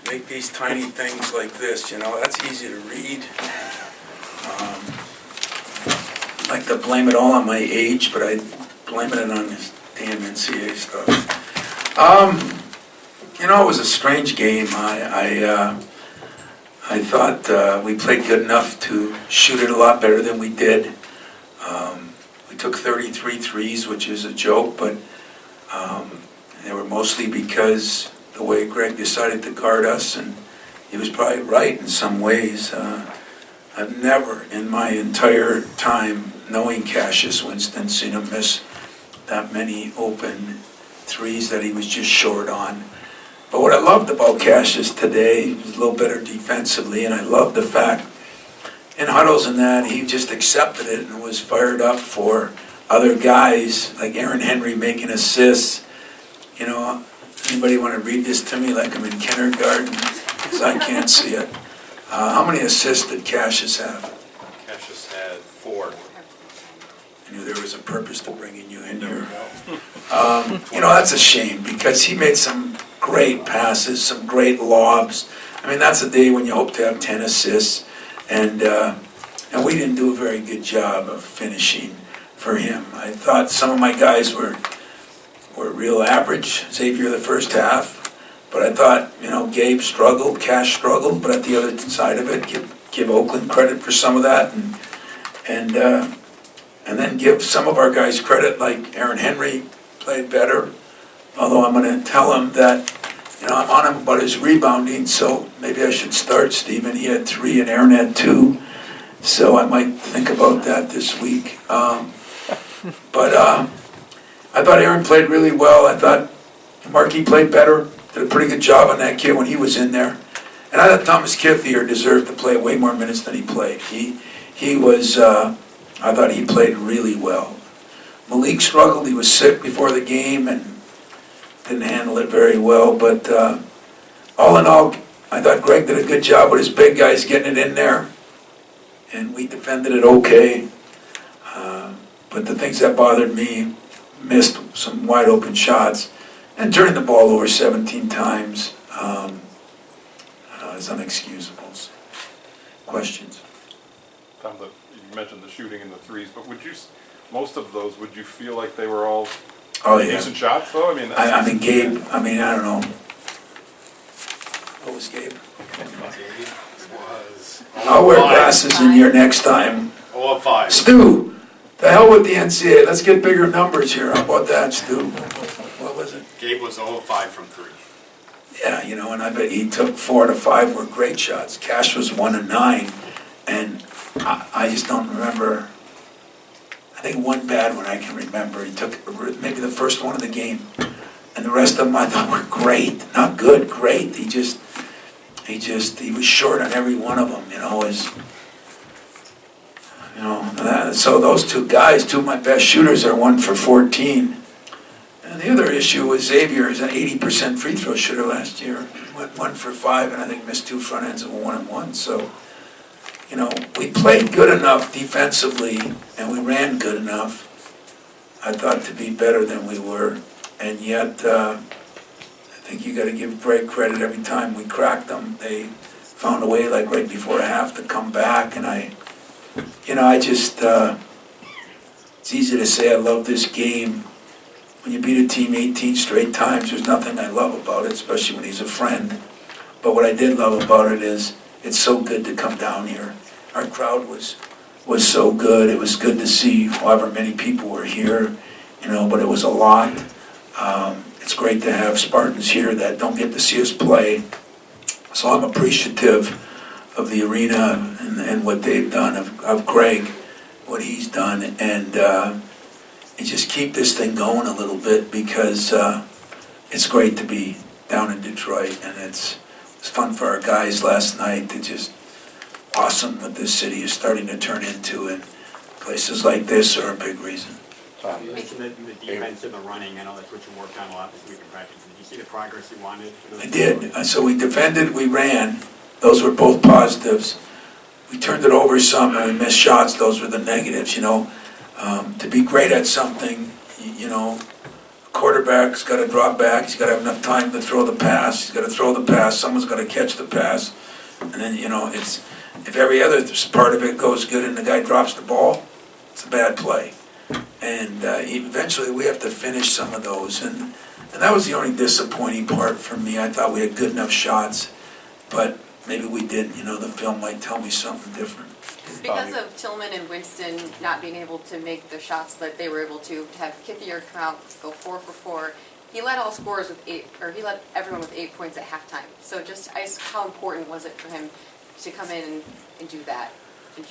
make these tiny things like this, you know, that's easy to read. I like to blame it all on my age, but I blame it on this damn NCAA stuff. You know, it was a strange game. I thought we played good enough to shoot it a lot better than we did. We took 33 threes, which is a joke, but they were mostly because the way Greg decided to guard us, and he was probably right in some ways. I've never in my entire time knowing Cassius Winston seen him miss that many open threes that he was just short on. But what I loved about Cassius today, he was a little better defensively, and I loved the fact in huddles and that he just accepted it and was fired up for other guys like Aaron Henry making assists. You know, anybody want to read this to me like I'm in kindergarten? Because I can't see it. How many assists did Cassius have? Cassius had 4. I knew there was a purpose to bringing you in here. You know, that's a shame because he made some great passes, some great lobs. I mean, that's a day when you hope to have 10 assists. And we didn't do a very good job of finishing for him. I thought some of my guys were real average. Xavier the first half. But I thought, you know, Gabe struggled, Cash struggled, but at the other side of it, give Oakland credit for some of that, and then give some of our guys credit, like Aaron Henry played better. Although I'm going to tell him that, you know, I'm on him about his rebounding, so maybe I should start Steven. He had 3 and Aaron had 2, so I might think about that this week. But I thought Aaron played really well. I thought Markey played better. Did a pretty good job on that kid when he was in there. And I thought Thomas Kithier deserved to play way more minutes than he played. He was, I thought he played really well. Malik struggled. He was sick before the game and didn't handle it very well. But all in all, I thought Greg did a good job with his big guys getting it in there. And we defended it okay. But the things that bothered me, missed some wide open shots. And turning the ball over 17 times is unexcusable. Questions? Tom, you mentioned the shooting and the threes, but most of those, would you feel like they were all decent shots, though? I mean, Gabe, I don't know. What was Gabe? I'll wear glasses in here next time. 0 of 5. Stu, the hell with the NCAA. Let's get bigger numbers here. How about that, Stu? What was it? Gabe was 0 of 5 from 3. Yeah, you know, and I bet he took 4 to 5 were great shots. Cash was 1 of 9, and I just don't remember. I think one bad one I can remember. He took maybe the first one of the game, and the rest of them I thought were great, not good, great. He was short on every one of them. So those 2 guys, 2 of my best shooters, are 1 for 14. And the other issue was Xavier is an 80% free throw shooter last year. Went 1 for 5, and I think missed 2 front ends of a 1-and-1. So, you know, we played good enough defensively, and we ran good enough, I thought, to be better than we were. And yet, I think you got to give Greg credit every time we cracked them. They found a way, like right before half, to come back. And it's easy to say I love this game. When you beat a team 18 straight times, there's nothing I love about it, especially when he's a friend. But what I did love about it is it's so good to come down here. Our crowd was so good. It was good to see however many people were here, but it was a lot. It's great to have Spartans here that don't get to see us play. So I'm appreciative of the arena and what they've done, of Greg, what he's done, and just keep this thing going a little bit, because it's great to be down in Detroit, and it's fun for our guys last night. They're just awesome what this city is starting to turn into, and places like this are a big reason. You mentioned the defense and the running. I know that's what you worked on a lot this week in practice. Did you see the progress you wanted? I did. So we defended, we ran. Those were both positives. We turned it over some, and we missed shots. Those were the negatives, To be great at something, quarterback's got to drop back, he's got to have enough time to throw the pass, he's got to throw the pass, someone's got to catch the pass. And then, if every other part of it goes good and the guy drops the ball, it's a bad play. And eventually we have to finish some of those. And that was the only disappointing part for me. I thought we had good enough shots, but maybe we didn't. The film might tell me something different. Because of Tillman and Winston not being able to make the shots that they were able to have Kithier come out, go 4 for 4, he led all scorers with 8, or he led everyone with 8 points at halftime. So how important was it for him to come in and do that?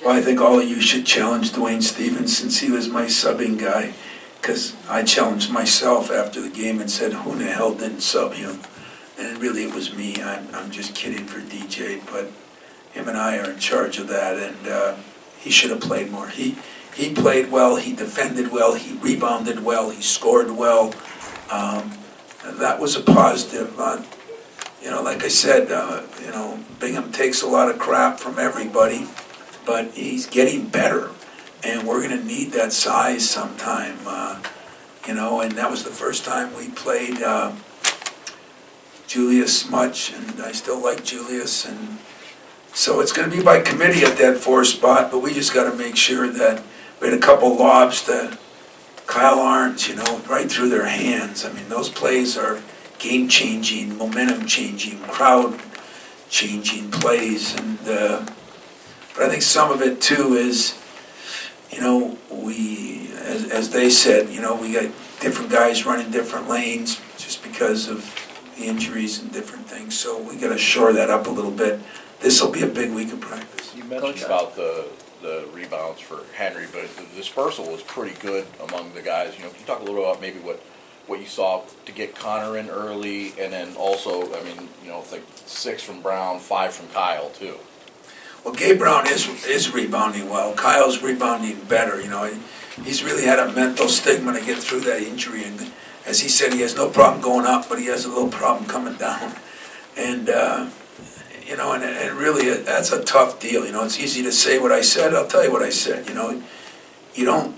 Well, I think all of you should challenge Dwayne Stevens since he was my subbing guy, because I challenged myself after the game and said, who in the hell didn't sub him? And really it was me. I'm just kidding for DJ, but him and I are in charge of that, and he should have played more. He played well, he defended well, he rebounded well, he scored well. That was a positive. Like I said, Bingham takes a lot of crap from everybody, but he's getting better, and we're going to need that size sometime. And that was the first time we played Julius much, and I still like Julius, and so it's going to be by committee at that 4 spot, but we just got to make sure that we had a couple lobs to Kyle Arndt, right through their hands. I mean, those plays are game-changing, momentum-changing, crowd-changing plays, and but I think some of it too is, we, as they said, we got different guys running different lanes just because of the injuries and different things. So we got to shore that up a little bit. This will be a big week of practice. You mentioned about the rebounds for Henry, but the dispersal was pretty good among the guys. Can you talk a little about maybe what you saw to get Connor in early, and then also, like 6 from Brown, 5 from Kyle too. Well, Gabe Brown is rebounding well. Kyle's rebounding better. He's really had a mental stigma to get through that injury, and as he said, he has no problem going up, but he has a little problem coming down. And and really, that's a tough deal. It's easy to say what I said. I'll tell you what I said. You don't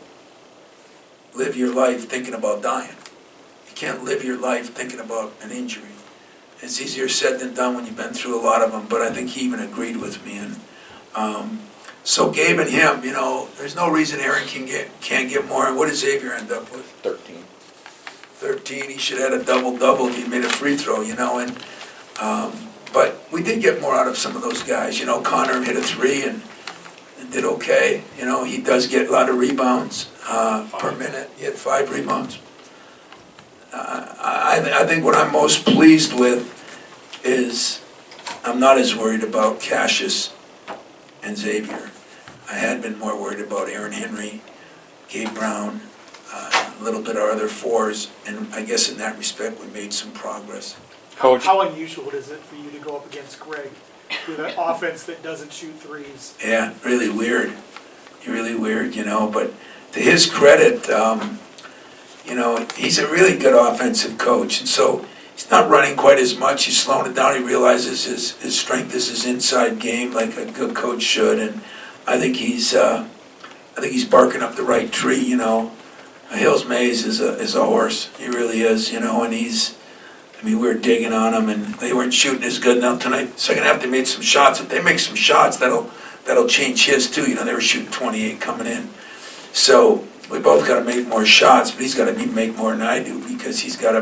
live your life thinking about dying. You can't live your life thinking about an injury. It's easier said than done when you've been through a lot of them, but I think he even agreed with me. And so Gabe and him, there's no reason Aaron can't get more. And what did Xavier end up with? 13. He should have had a double-double if he made a free throw, and but we did get more out of some of those guys. Connor hit a 3 and did okay. He does get a lot of rebounds per minute. He had 5 rebounds. I think what I'm most pleased with is I'm not as worried about Cassius and Xavier. I had been more worried about Aaron Henry, Gabe Brown, a little bit of other 4s, and I guess in that respect we made some progress. Coach, how unusual is it for you to go up against Greg with an offense that doesn't shoot 3s? Yeah, really weird. Really weird, but to his credit, he's a really good offensive coach, and so he's not running quite as much. He's slowing it down. He realizes his strength is his inside game, like a good coach should, and I think he's barking up the right tree. Hills Mays is a horse. He really is. And we were digging on him, and they weren't shooting as good enough tonight. Second half, they made some shots. If they make some shots, that'll change his too. They were shooting 28 coming in. So we both got to make more shots, but he's got to make more than I do because he's got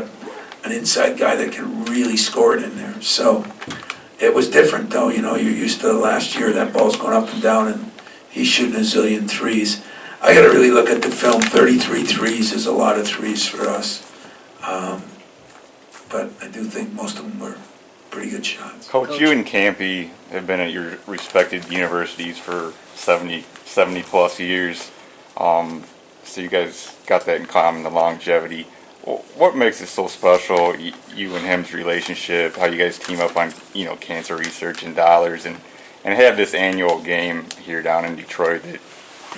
an inside guy that can really score it in there. So it was different, though. You're used to last year, that ball's going up and down, and he's shooting a zillion 3s. I got to really look at the film. 33 3s is a lot of 3s for us. But I do think most of them were pretty good shots. Coach, you and Campy have been at your respected universities for 70 plus years. So you guys got that in common, the longevity. What makes it so special, you and him's relationship, how you guys team up on, cancer research and dollars, and have this annual game here down in Detroit that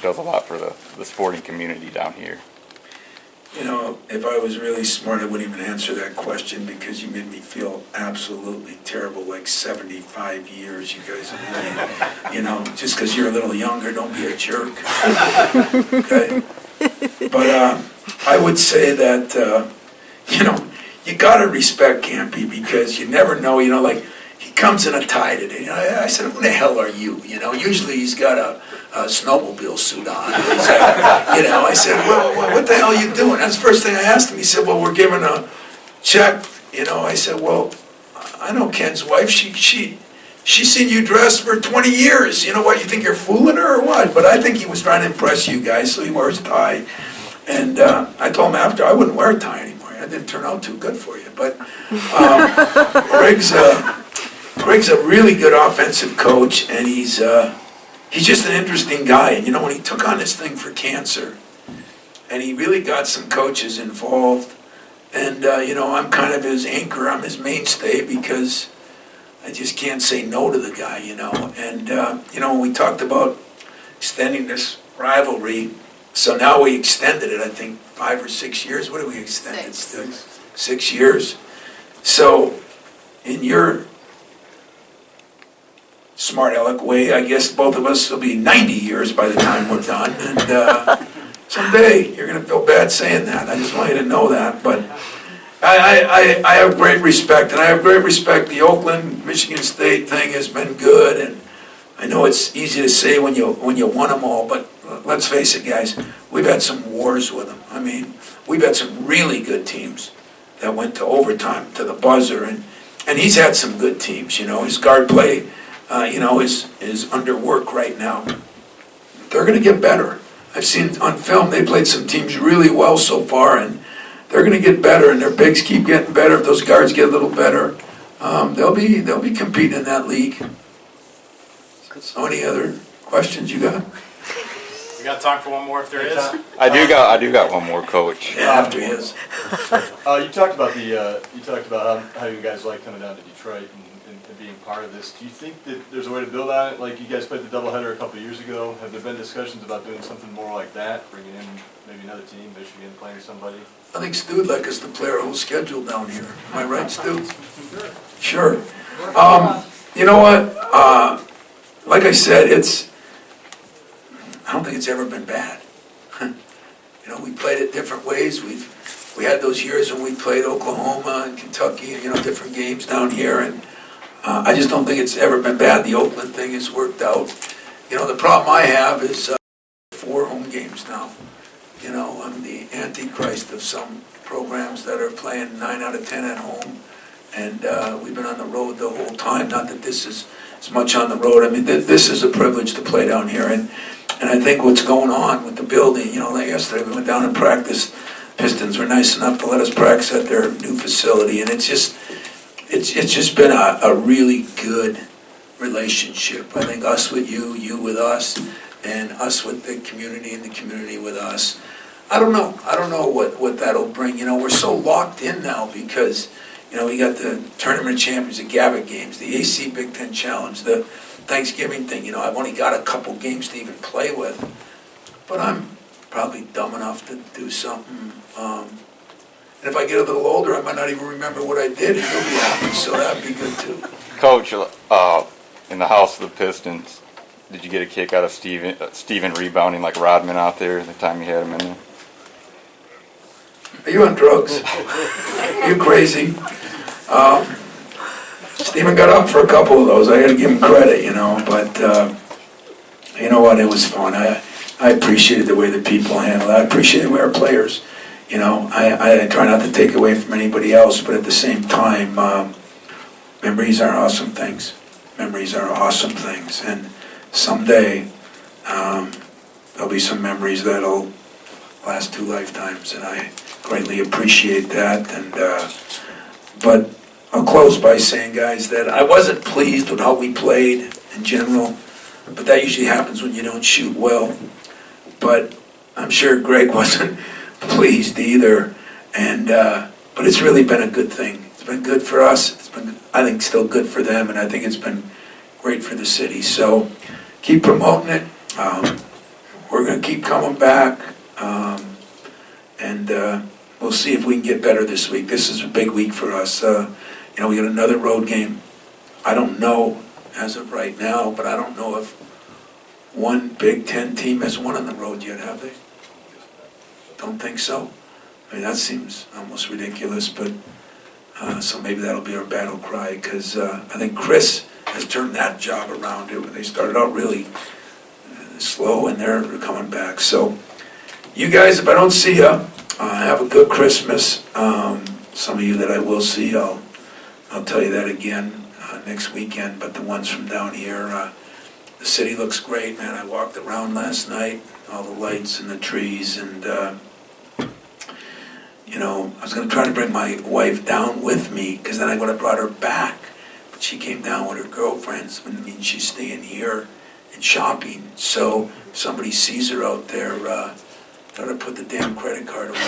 does a lot for the sporting community down here? If I was really smart, I wouldn't even answer that question because you made me feel absolutely terrible, like 75 years. You guys are just because you're a little younger, don't be a jerk. Okay? But I would say that, you gotta respect Campy because you never know, like, he comes in a tie today. I said, who the hell are you? Usually he's got a snowmobile suit on. He's like, I said, well, what the hell are you doing? That's the first thing I asked him. He said, well, we're giving a check. I said, well, I know Ken's wife. She's seen you dress for 20 years. You know what? You think you're fooling her or what? But I think he was trying to impress you guys, so he wears a tie. And I told him after I wouldn't wear a tie anymore. That didn't turn out too good for you. But Greg's a really good offensive coach, and he's just an interesting guy. And when he took on this thing for cancer, and he really got some coaches involved, and I'm kind of his anchor, I'm his mainstay because I just can't say no to the guy, And when we talked about extending this rivalry, so now we extended it, I think 5 or 6 years. What did we extend it to? 6 years. So in your smart aleck way, I guess both of us will be 90 years by the time we're done. And someday you're going to feel bad saying that. I just want you to know that. But I have great respect, and I have great respect. The Oakland, Michigan State thing has been good, and I know it's easy to say when you won them all, but let's face it, guys, we've had some wars with them. I mean, we've had some really good teams that went to overtime, to the buzzer, and he's had some good teams. His guard play, is under work right now. They're going to get better. I've seen on film they played some teams really well so far, and they're going to get better, and their bigs keep getting better. If those guards get a little better, they'll be competing in that league. So any other questions you got? We got time for one more if there is. I do got one more, Coach. Yeah, after his. You talked about how you guys like coming down to Detroit and being part of this. Do you think that there's a way to build on it? Like you guys played the doubleheader a couple of years ago. Have there been discussions about doing something more like that, bringing in maybe another team, Michigan playing somebody? I think Stu'd like us to play our whole schedule down here. Am I right, Stu? Sure. You know what? Like I said, I don't think it's ever been bad. We played it different ways. We had those years when we played Oklahoma and Kentucky, different games down here, and I just don't think it's ever been bad. The Oakland thing has worked out. The problem I have is 4 home games now. I'm the antichrist of some programs that are playing 9 out of 10 at home, and we've been on the road the whole time. Not that this is as much on the road. I mean, this is a privilege to play down here, and I think what's going on with the building, like yesterday we went down and practiced. Pistons were nice enough to let us practice at their new facility, and it's just been a really good relationship. I think us with you, you with us, and us with the community, and the community with us. I don't know what that'll bring. We're so locked in now because we got the Tournament of Champions, the Gavitt games, the AC Big Ten Challenge, the Thanksgiving thing. I've only got a couple games to even play with, but I'm probably dumb enough to do something. And if I get a little older, I might not even remember what I did, and you'll be happy, so that'd be good too. Coach, in the house of the Pistons, did you get a kick out of Steven rebounding like Rodman out there the time you had him in there? Are you on drugs? Are you crazy? Steven got up for a couple of those. I got to give him credit, but you know what? It was fun. I appreciated the way the people handled it. I appreciated the way our players, I try not to take away from anybody else, but at the same time, memories are awesome things. Memories are awesome things, and someday there'll be some memories that'll last 2 lifetimes, and I greatly appreciate that. And but I'll close by saying, guys, that I wasn't pleased with how we played in general, but that usually happens when you don't shoot well. But I'm sure Greg wasn't pleased either, and but it's really been a good thing. It's been good for us. It's been, I think, still good for them, and I think it's been great for the city. So keep promoting it. We're going to keep coming back, and we'll see if we can get better this week. This is a big week for us. We got another road game. I don't know as of right now, but I don't know if one Big Ten team has won on the road yet, have they? Don't think so. I mean, that seems almost ridiculous, but, so maybe that'll be our battle cry, because I think Chris has turned that job around. They started out really slow, and they're coming back. So, you guys, if I don't see you, have a good Christmas. Some of you that I will see, I'll tell you that again next weekend, but the ones from down here, the city looks great, man. I walked around last night, all the lights and the trees, and you know, I was going to try to bring my wife down with me, because then I would have brought her back. But she came down with her girlfriends. I mean, she's staying here and shopping. So if somebody sees her out there, try to put the damn credit card away.